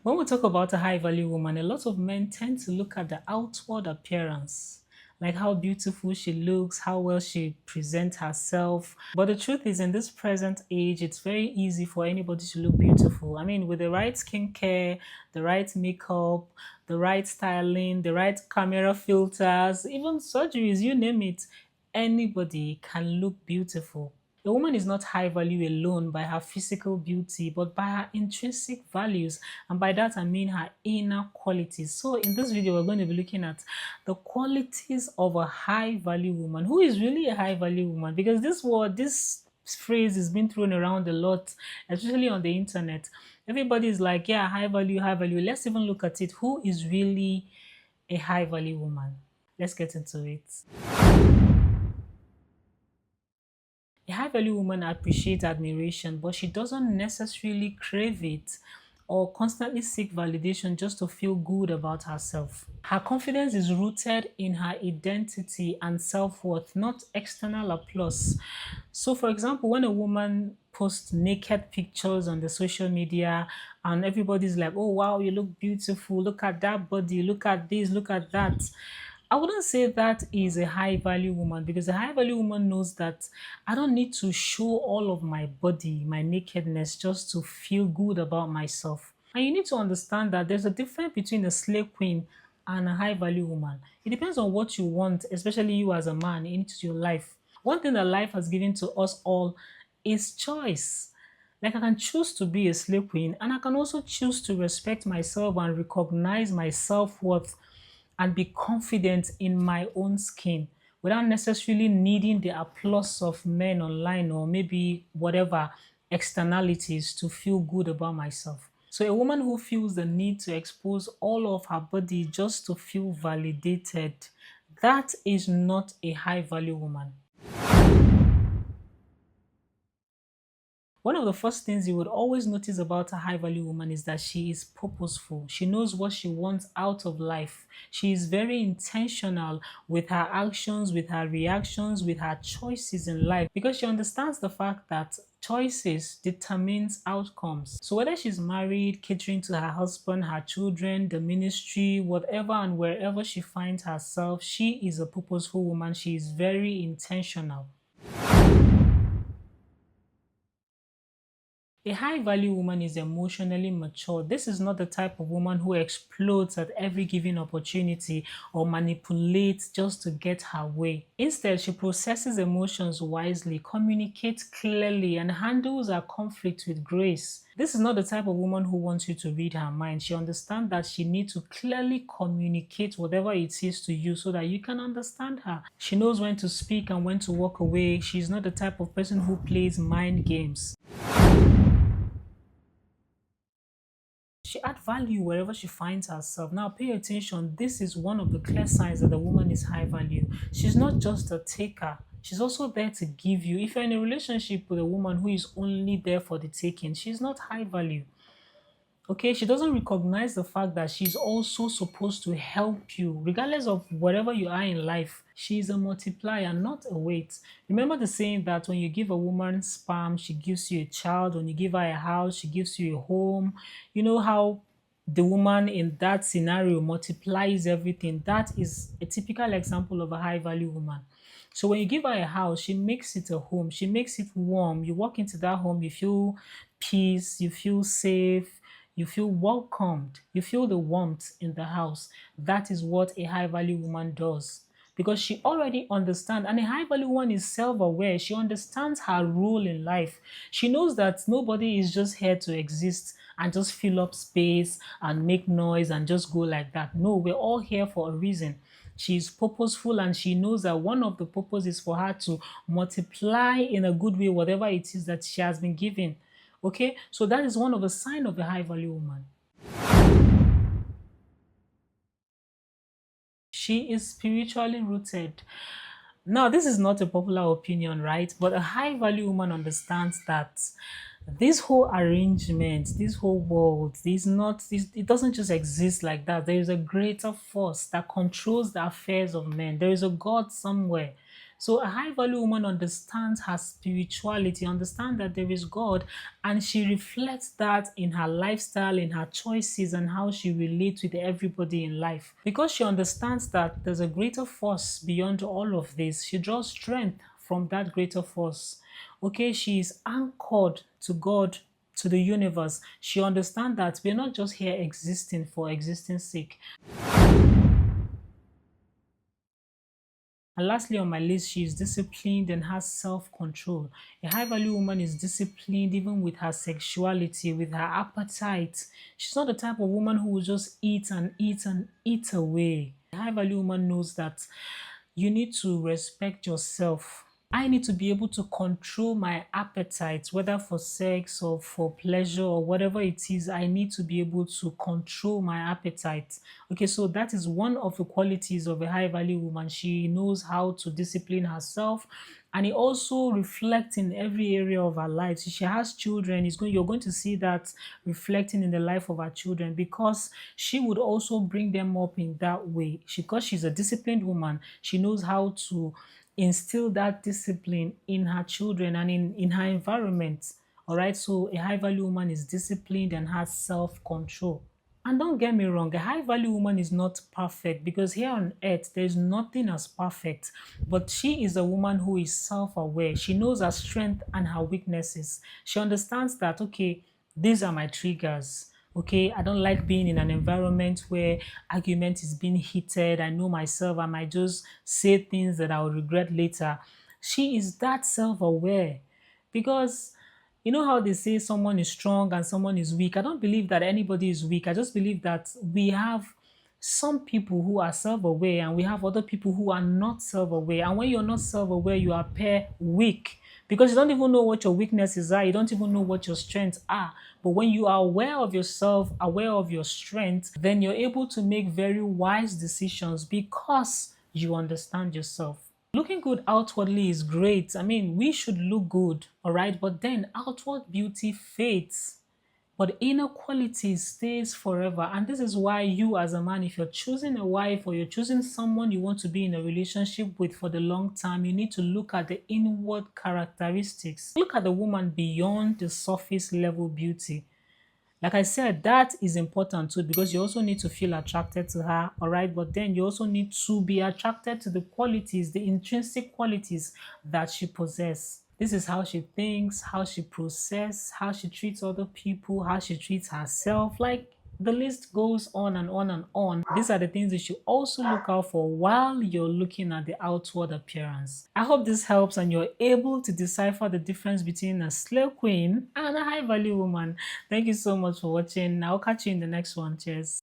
When we talk about a high value woman, a lot of men tend to look at the outward appearance, like how beautiful she looks, how well she presents herself. But the truth is, in this present age, it's very easy for anybody to look beautiful. I mean, with the right skincare, the right makeup, the right styling, the right camera filters, even surgeries, you name it, anybody can look beautiful. A woman is not high value alone by her physical beauty, but by her intrinsic values. And by that, I mean her inner qualities. So, in this video, we're going to be looking at the qualities of a high value woman. Who is really a high value woman? Because this word, this phrase is being thrown around a lot, especially on the internet. Everybody is like, yeah, high value, high value. Let's even look at it. Who is really a high value woman? Let's get into it. A high value woman appreciates admiration, but she doesn't necessarily crave it or constantly seek validation just to feel good about herself. Her confidence is rooted in her identity and self worth, not external applause. So, for example, when a woman posts naked pictures on the social media and everybody's like, oh, wow, you look beautiful, look at that body, look at this, look at that. I wouldn't say that is a high value woman because a high value woman knows that I don't need to show all of my body, my nakedness, just to feel good about myself. And you need to understand that there's a difference between a slave queen and a high value woman. It depends on what you want, especially you as a man into your life. One thing that life has given to us all is choice. Like I can choose to be a slave queen and I can also choose to respect myself and recognize my self-worth and be confident in my own skin without necessarily needing the applause of men online or maybe whatever externalities to feel good about myself. So, a woman who feels the need to expose all of her body just to feel validated, that is not a high value woman. One of the first things you would always notice about a high value woman is that she is purposeful. She knows what she wants out of life. She is very intentional with her actions, with her reactions, with her choices in life because she understands the fact that choices determines outcomes. So whether she's married, catering to her husband, her children, the ministry, whatever and wherever she finds herself, she is a purposeful woman. She is very intentional. A high value woman is emotionally mature. This is not the type of woman who explodes at every given opportunity or manipulates just to get her way. Instead, she processes emotions wisely, communicates clearly, and handles her conflict with grace. This is not the type of woman who wants you to read her mind. She understands that she needs to clearly communicate whatever it is to you so that you can understand her. She knows when to speak and when to walk away. She's not the type of person who plays mind games. She adds value wherever she finds herself. Now, pay attention. This is one of the clear signs that the woman is high value. She's not just a taker. She's also there to give you. If you're in a relationship with a woman who is only there for the taking, she's not high value. Okay, she doesn't recognize the fact that she's also supposed to help you, regardless of whatever you are in life. She's a multiplier, not a weight. Remember the saying that when you give a woman sperm, she gives you a child. When you give her a house, she gives you a home. You know how the woman in that scenario multiplies everything. That is a typical example of a high value woman. So when you give her a house, she makes it a home. She makes it warm. You walk into that home, you feel peace, you feel safe, you feel welcomed, you feel the warmth in the house. That is what a high value woman does because she already understands. And a high value woman is self aware. She understands her role in life. She knows that nobody is just here to exist and just fill up space and make noise and just go like that. No, we're all here for a reason. She's purposeful and she knows that one of the purposes is for her to multiply in a good way whatever it is that she has been given. Okay, so that is one of the signs of a high value woman. She is spiritually rooted. Now, this is not a popular opinion, right? But a high value woman understands that this whole arrangement, this whole world, it doesn't just exist like that. There is a greater force that controls the affairs of men. There is a God somewhere. So a high value woman understands her spirituality, understands that there is God, and she reflects that in her lifestyle, in her choices, and how she relates with everybody in life. Because she understands that there's a greater force beyond all of this, she draws strength from that greater force. Okay, she is anchored to God, to the universe. She understands that we're not just here existing for existing sake. And lastly, on my list, she is disciplined and has self control. A high value woman is disciplined even with her sexuality, with her appetite. She's not the type of woman who will just eat and eat and eat away. A high value woman knows that you need to respect yourself. I need to be able to control my appetite, whether for sex or for pleasure or whatever it is. I need to be able to control my appetite. Okay, so that is one of the qualities of a high value woman. She knows how to discipline herself, and it also reflects in every area of her life. If she has children, you're going to see that reflecting in the life of her children, because she would also bring them up in that way. Because she's a disciplined woman, she knows how to instill that discipline in her children and in her environment. All right, so a high value woman is disciplined and has self control. And don't get me wrong, a high value woman is not perfect, because here on earth there's nothing as perfect. But she is a woman who is self aware. She knows her strength and her weaknesses. She understands that, okay, these are my triggers. Okay, I don't like being in an environment where argument is being heated. I know myself, I might just say things that I will regret later. She is that self aware, because you know how they say someone is strong and someone is weak. I don't believe that anybody is weak. I just believe that we have some people who are self-aware and we have other people who are not self-aware. And when you're not self-aware, you appear weak, because you don't even know what your weaknesses are. You don't even know what your strengths are. But when you are aware of yourself, aware of your strengths, then you're able to make very wise decisions because you understand yourself. Looking good outwardly is great. I mean, we should look good, all right? But then outward beauty fades, but inner quality stays forever. And this is why you, as a man, if you're choosing a wife or you're choosing someone you want to be in a relationship with for the long term, you need to look at the inward characteristics. Look at the woman beyond the surface level beauty. Like I said, that is important too, because you also need to feel attracted to her, all right? But then you also need to be attracted to the qualities, the intrinsic qualities that she possesses. This is how she thinks, how she processes, how she treats other people, how she treats herself. Like, the list goes on and on and on. These are the things you should also look out for while you're looking at the outward appearance. I hope this helps and you're able to decipher the difference between a slave queen and a high value woman. Thank you so much for watching. I'll catch you in the next one. Cheers.